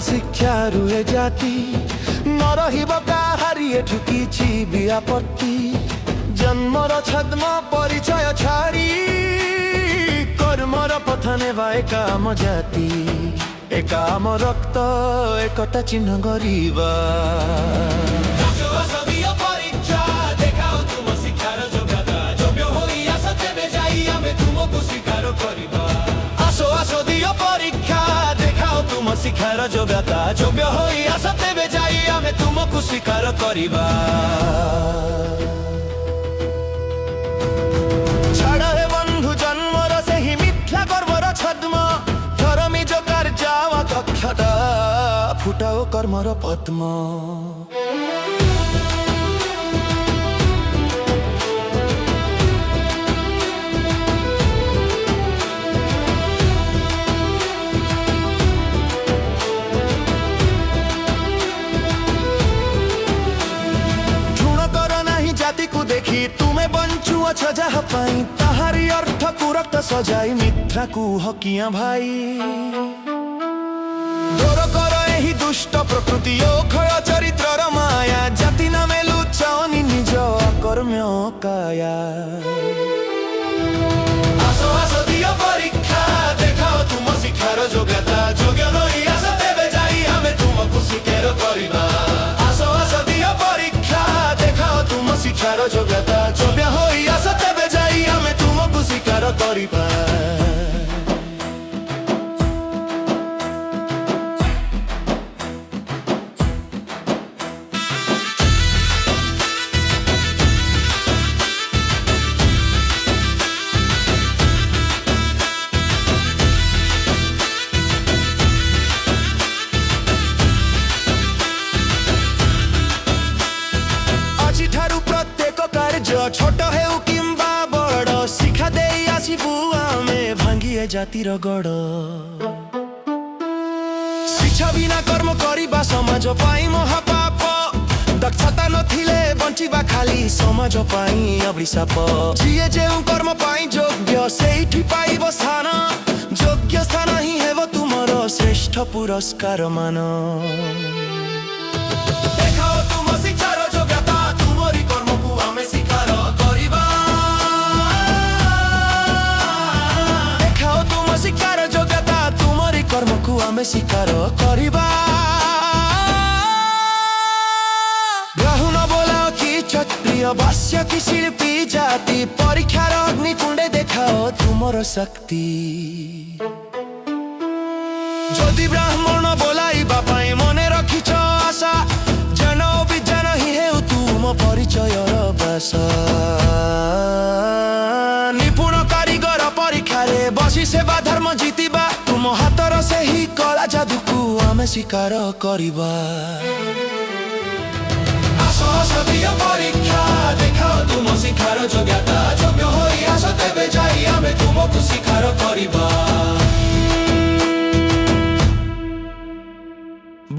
शिक्षा रुहे जाति न रहिब काहारी एठु किछि भी आपत्ति जन्मर छद्म परिचय छाड़ी कर्मर पथ नेबा एका आम जाति एका आम रक्त एकता चिन्ह गरिबा शिक्षार योग्यता योग्य होई आस तेबे जाई आमे तुमको स्वीकार करिबा छाड़ हे बंधु जन्मर सेही मिथ्या गर्वर छद्म धर्मी जो कार्यावा दक्षता फुटाओ कर्मर पद्म देखी तुम्हें बंचुअछ जहाँ पाई ताहारी अर्थ को रक्त सजाई मिथ्या को हकिया भाई दूर कर एही दुष्ट प्रकृति क्षय चरित्र माया जाति नामे लुचाओनी निज अकर्म्य काया आसो आसो दियो परीक्षा देखाओ तुम शिक्षार योग्यता योग्य नई आस तेबे जाई आमे तुमको स्वीकार करिबा आसो आसो दियो परीक्षा देखाओ तुम शिक्षार योग्यता योग्य होई आस तेबे जाई आमे तुमको स्वीकार करिबा छोट हेउ किंबा बड़ शिक्षा दे आसीबु आमे भांगिए जातिर गड़ शिक्षा बिना कर्म करिबा समाज पाई महापाप दक्षता नथिले बंचिबा खाली समाज पाई अभिशाप जिए जेउ कर्म पाई योग्य सेठी पाइब स्थान योग्य स्थान ही हेब तुमर श्रेष्ठ पुरस्कार मान देखाओ तुम शिक्षार योग्यता तुमरी कर्म को आमे स्वीकार शिकार योग्यता तुमरी कर्म को आमे स्वीकार करिबा ग्रहु न बोलाओ कि क्षत्रिय वास्य कि शिल्पी जाति परीक्षार अग्नि कुंडे देखाओ तुमर शक्ति जदि ब्राह्मण बोलाइबा पाई मने रखिछ आशा जन विज्ञान ही हेउ तुम परिचयर भाषा निपुण कारीगर परीक्षारे बसी सेवा धर्म जीतिबा तुम हातर से ही कला जादू को आमे स्वीकार करिबा आसो आसो दियो परीक्षा देखाओ तुम शिक्षार योग्यता योग्य होई आस तेबे जाई आमे तुमको स्वीकार करिबा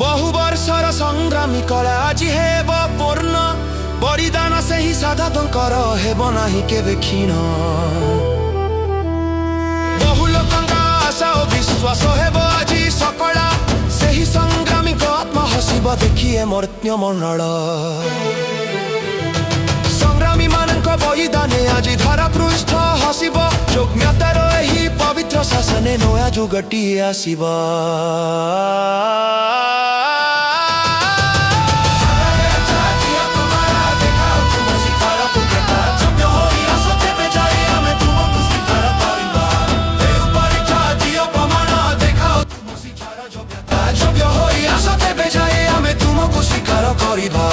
बहु वर्षर संग्रामी कला आज हेब पूर्ण बलिदान से ही साधकंकर हेब नाही केबे क्षीण बहु लोकंक आशा और विश्वास हेब आजी सकला से ही संग्रामी आत्मा हसिब देखिए मर्त्य मंडल संग्रामी मानक बलिदाने आज धरा पृष्ठ हसिब योग्यतार एही पवित्र शासने नया जुगटी आसिब शिकार करिबा।